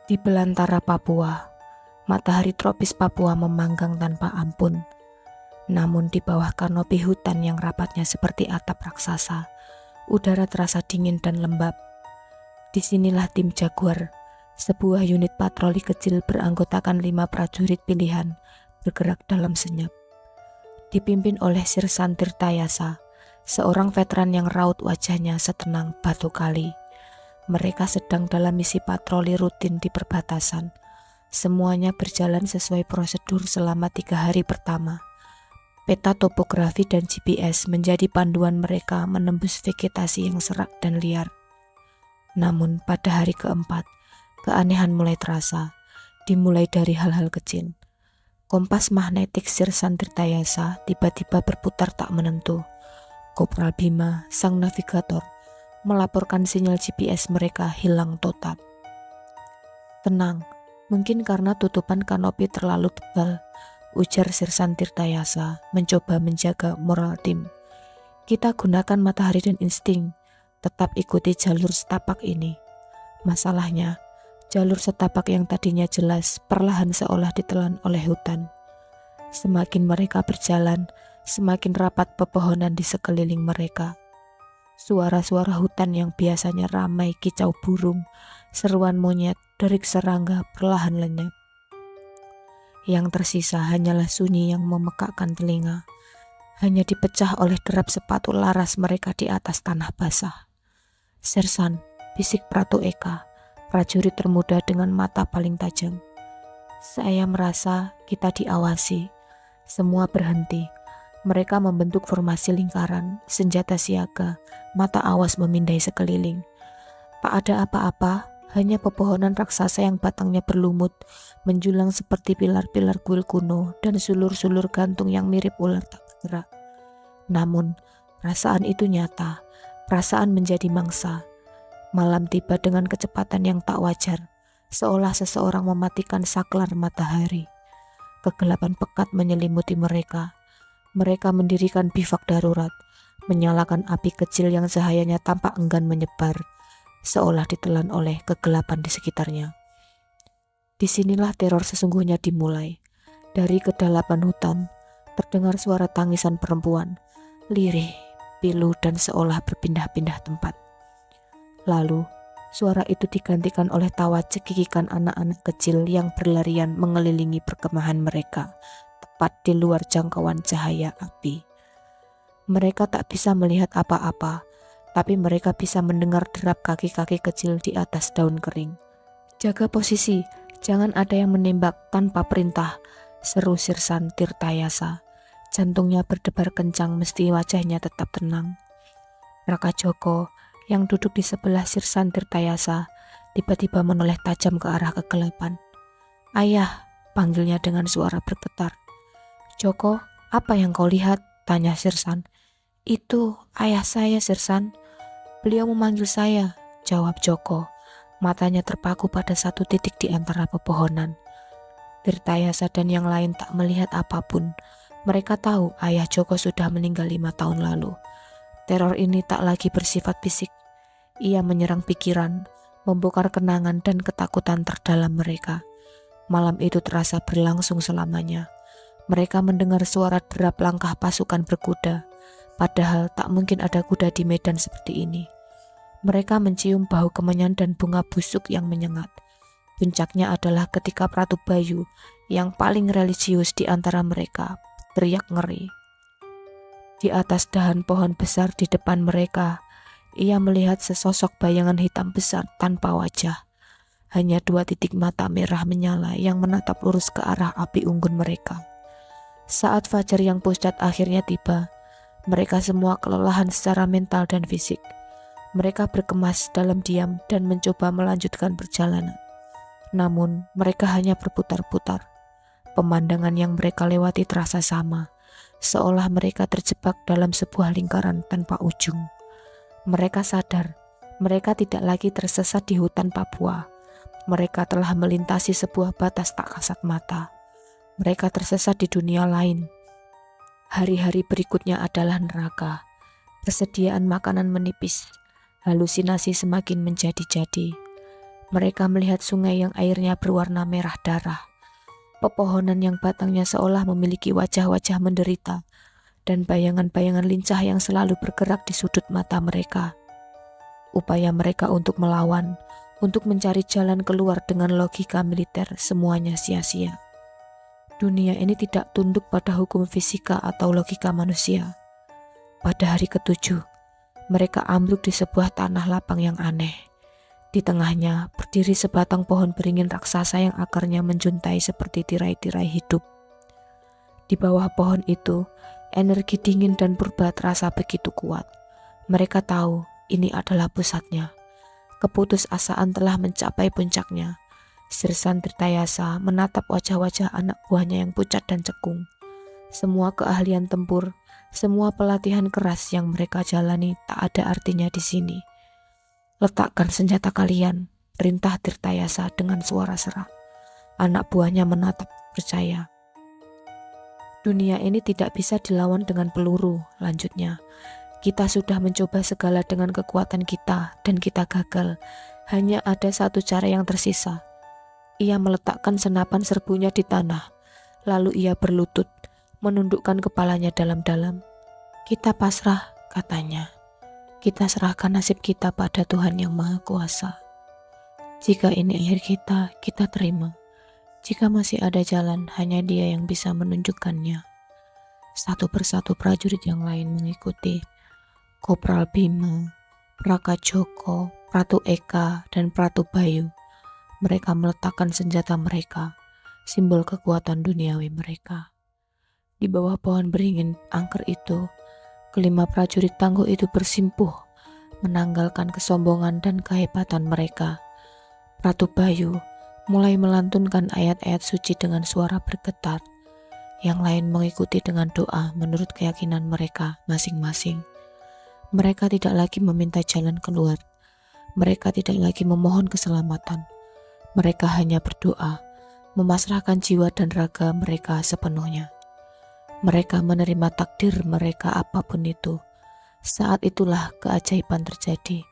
Di belantara Papua, matahari tropis Papua memanggang tanpa ampun. Namun di bawah kanopi hutan yang rapatnya seperti atap raksasa, udara terasa dingin dan lembab. Disinilah tim Jaguar, sebuah unit patroli kecil beranggotakan 5 prajurit pilihan, bergerak dalam senyap. Dipimpin oleh Sirsan Tirtayasa, seorang veteran yang raut wajahnya setenang batu kali. Mereka sedang dalam misi patroli rutin di perbatasan. Semuanya berjalan sesuai prosedur selama 3 hari pertama. Peta topografi dan GPS menjadi panduan mereka menembus vegetasi yang serak dan liar. Namun pada hari keempat, keanehan mulai terasa, dimulai dari hal-hal kecil. Kompas magnetik Sirsan Tirtayasa tiba-tiba berputar tak menentu. Kopral Bima, sang navigator, melaporkan sinyal GPS mereka hilang total. Tenang, mungkin karena tutupan kanopi terlalu tebal, ujar Sirsan Tirtayasa mencoba menjaga moral tim. Kita gunakan matahari dan insting, tetap ikuti jalur setapak ini. Masalahnya, jalur setapak yang tadinya jelas perlahan seolah ditelan oleh hutan. Semakin mereka berjalan, semakin rapat pepohonan di sekeliling mereka. Suara-suara hutan yang biasanya ramai kicau burung, seruan monyet, derik serangga perlahan lenyap. Yang tersisa hanyalah sunyi yang memekakkan telinga, hanya dipecah oleh derap sepatu laras mereka di atas tanah basah. Sersan, bisik Pratu Eka, prajurit termuda dengan mata paling tajam. Saya merasa kita diawasi. Semua berhenti. Mereka membentuk formasi lingkaran, senjata siaga, mata awas memindai sekeliling. Tak ada apa-apa, hanya pepohonan raksasa yang batangnya berlumut, menjulang seperti pilar-pilar kuil kuno dan sulur-sulur gantung yang mirip ular tak bergerak. Namun, perasaan itu nyata, perasaan menjadi mangsa. Malam tiba dengan kecepatan yang tak wajar, seolah seseorang mematikan saklar matahari. Kegelapan pekat menyelimuti mereka. Mereka mendirikan bivak darurat, menyalakan api kecil yang cahayanya tampak enggan menyebar, seolah ditelan oleh kegelapan di sekitarnya. Disinilah teror sesungguhnya dimulai. Dari kedalaman hutan, terdengar suara tangisan perempuan, lirih, pilu dan seolah berpindah-pindah tempat. Lalu, suara itu digantikan oleh tawa cekikikan anak-anak kecil yang berlarian mengelilingi perkemahan mereka, tepat di luar jangkauan cahaya api. Mereka tak bisa melihat apa-apa, tapi mereka bisa mendengar derap kaki-kaki kecil di atas daun kering. Jaga posisi, jangan ada yang menembak tanpa perintah, seru Sirsan Tirtayasa. Jantungnya berdebar kencang meski wajahnya tetap tenang. Raka Joko yang duduk di sebelah Sirsan Tirtayasa tiba-tiba menoleh tajam ke arah kegelapan. Ayah, panggilnya dengan suara bergetar. Joko, apa yang kau lihat? Tanya Sirsan. Itu ayah saya, Sirsan. Beliau memanggil saya, jawab Joko. Matanya terpaku pada satu titik di antara pepohonan. Tirtayasa dan yang lain tak melihat apapun. Mereka tahu ayah Joko sudah meninggal 5 tahun lalu. Teror ini tak lagi bersifat fisik. Ia menyerang pikiran, membongkar kenangan dan ketakutan terdalam mereka. Malam itu terasa berlangsung selamanya. Mereka mendengar suara derap langkah pasukan berkuda, padahal tak mungkin ada kuda di medan seperti ini. Mereka mencium bau kemenyan dan bunga busuk yang menyengat. Puncaknya adalah ketika Pratu Bayu, yang paling religius di antara mereka, teriak ngeri. Di atas dahan pohon besar di depan mereka, ia melihat sesosok bayangan hitam besar tanpa wajah. Hanya 2 titik mata merah menyala yang menatap lurus ke arah api unggun mereka. Saat fajar yang pucat akhirnya tiba, mereka semua kelelahan secara mental dan fisik. Mereka berkemas dalam diam dan mencoba melanjutkan perjalanan. Namun, mereka hanya berputar-putar. Pemandangan yang mereka lewati terasa sama, seolah mereka terjebak dalam sebuah lingkaran tanpa ujung. Mereka sadar, mereka tidak lagi tersesat di hutan Papua. Mereka telah melintasi sebuah batas tak kasat mata. Mereka tersesat di dunia lain. Hari-hari berikutnya adalah neraka. Persediaan makanan menipis, halusinasi semakin menjadi-jadi. Mereka melihat sungai yang airnya berwarna merah darah, pepohonan yang batangnya seolah memiliki wajah-wajah menderita, dan bayangan-bayangan lincah yang selalu bergerak di sudut mata mereka. Upaya mereka untuk melawan, untuk mencari jalan keluar dengan logika militer, semuanya sia-sia. Dunia ini tidak tunduk pada hukum fisika atau logika manusia. Pada hari ketujuh, mereka ambruk di sebuah tanah lapang yang aneh. Di tengahnya berdiri sebatang pohon beringin raksasa yang akarnya menjuntai seperti tirai-tirai hidup. Di bawah pohon itu, energi dingin dan purba terasa begitu kuat. Mereka tahu ini adalah pusatnya. Keputusasaan telah mencapai puncaknya. Sirsan Tirtayasa menatap wajah-wajah anak buahnya yang pucat dan cekung. Semua keahlian tempur, semua pelatihan keras yang mereka jalani tak ada artinya di sini. Letakkan senjata kalian, perintah Tirtayasa dengan suara serak. Anak buahnya menatap percaya. Dunia ini tidak bisa dilawan dengan peluru, lanjutnya. Kita sudah mencoba segala dengan kekuatan kita dan kita gagal. Hanya ada satu cara yang tersisa. Ia meletakkan senapan serbunya di tanah. Lalu ia berlutut, menundukkan kepalanya dalam-dalam. Kita pasrah, katanya. Kita serahkan nasib kita pada Tuhan yang Maha Kuasa. Jika ini akhir kita, kita terima. Jika masih ada jalan, hanya Dia yang bisa menunjukkannya. Satu persatu prajurit yang lain mengikuti. Kopral Bima, Raka Joko, Pratu Eka, dan Pratu Bayu. Mereka meletakkan senjata mereka, simbol kekuatan duniawi mereka. Di bawah pohon beringin angker itu, kelima prajurit tangguh itu bersimpuh, menanggalkan kesombongan dan kehebatan mereka. Pratu Bayu mulai melantunkan ayat-ayat suci dengan suara bergetar. Yang lain mengikuti dengan doa menurut keyakinan mereka masing-masing. Mereka tidak lagi meminta jalan keluar. Mereka tidak lagi memohon keselamatan. Mereka hanya berdoa, memasrahkan jiwa dan raga mereka sepenuhnya. Mereka menerima takdir mereka apapun itu. Saat itulah keajaiban terjadi.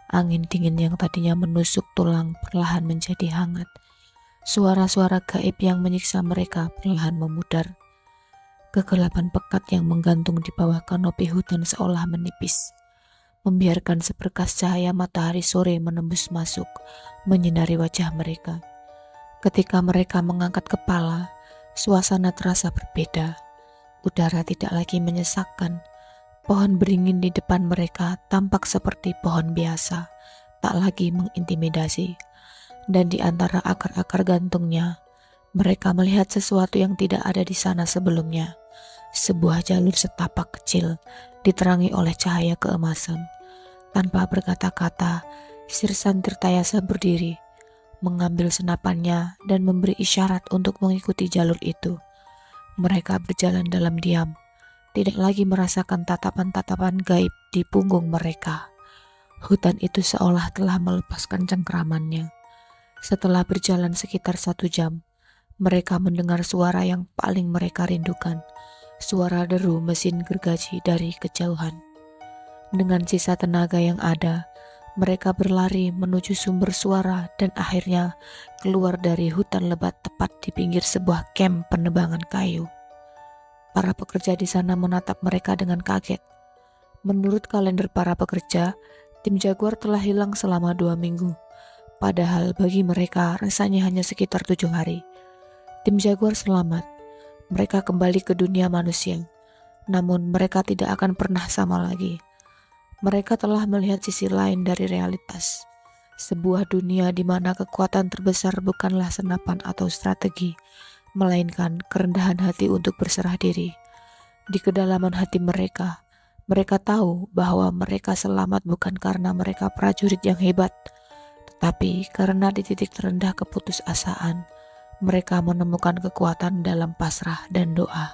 Angin dingin yang tadinya menusuk tulang perlahan menjadi hangat. Suara-suara gaib yang menyiksa mereka perlahan memudar. Kegelapan pekat yang menggantung di bawah kanopi hutan seolah menipis, membiarkan seberkas cahaya matahari sore menembus masuk, menyinari wajah mereka. Ketika mereka mengangkat kepala, suasana terasa berbeda. Udara tidak lagi menyesakkan. Pohon beringin di depan mereka tampak seperti pohon biasa, tak lagi mengintimidasi. Dan di antara akar-akar gantungnya, mereka melihat sesuatu yang tidak ada di sana sebelumnya. Sebuah jalur setapak kecil, diterangi oleh cahaya keemasan. Tanpa berkata-kata, Sirsan Tirtayasa berdiri, mengambil senapannya dan memberi isyarat untuk mengikuti jalur itu. Mereka berjalan dalam diam, tidak lagi merasakan tatapan-tatapan gaib di punggung mereka. Hutan itu seolah telah melepaskan cengkramannya. Setelah berjalan sekitar 1 jam, mereka mendengar suara yang paling mereka rindukan, suara deru mesin gergaji dari kejauhan. Dengan sisa tenaga yang ada, mereka berlari menuju sumber suara dan akhirnya keluar dari hutan lebat tepat di pinggir sebuah kamp penebangan kayu. Para pekerja di sana menatap mereka dengan kaget. Menurut kalender para pekerja, tim Jaguar telah hilang selama 2 minggu. Padahal bagi mereka rasanya hanya sekitar 7 hari. Tim Jaguar selamat. Mereka kembali ke dunia manusia. Namun mereka tidak akan pernah sama lagi. Mereka telah melihat sisi lain dari realitas. Sebuah dunia di mana kekuatan terbesar bukanlah senapan atau strategi, melainkan kerendahan hati untuk berserah diri. Di kedalaman hati mereka, mereka tahu bahwa mereka selamat bukan karena mereka prajurit yang hebat, tetapi karena di titik terendah keputusasaan, mereka menemukan kekuatan dalam pasrah dan doa.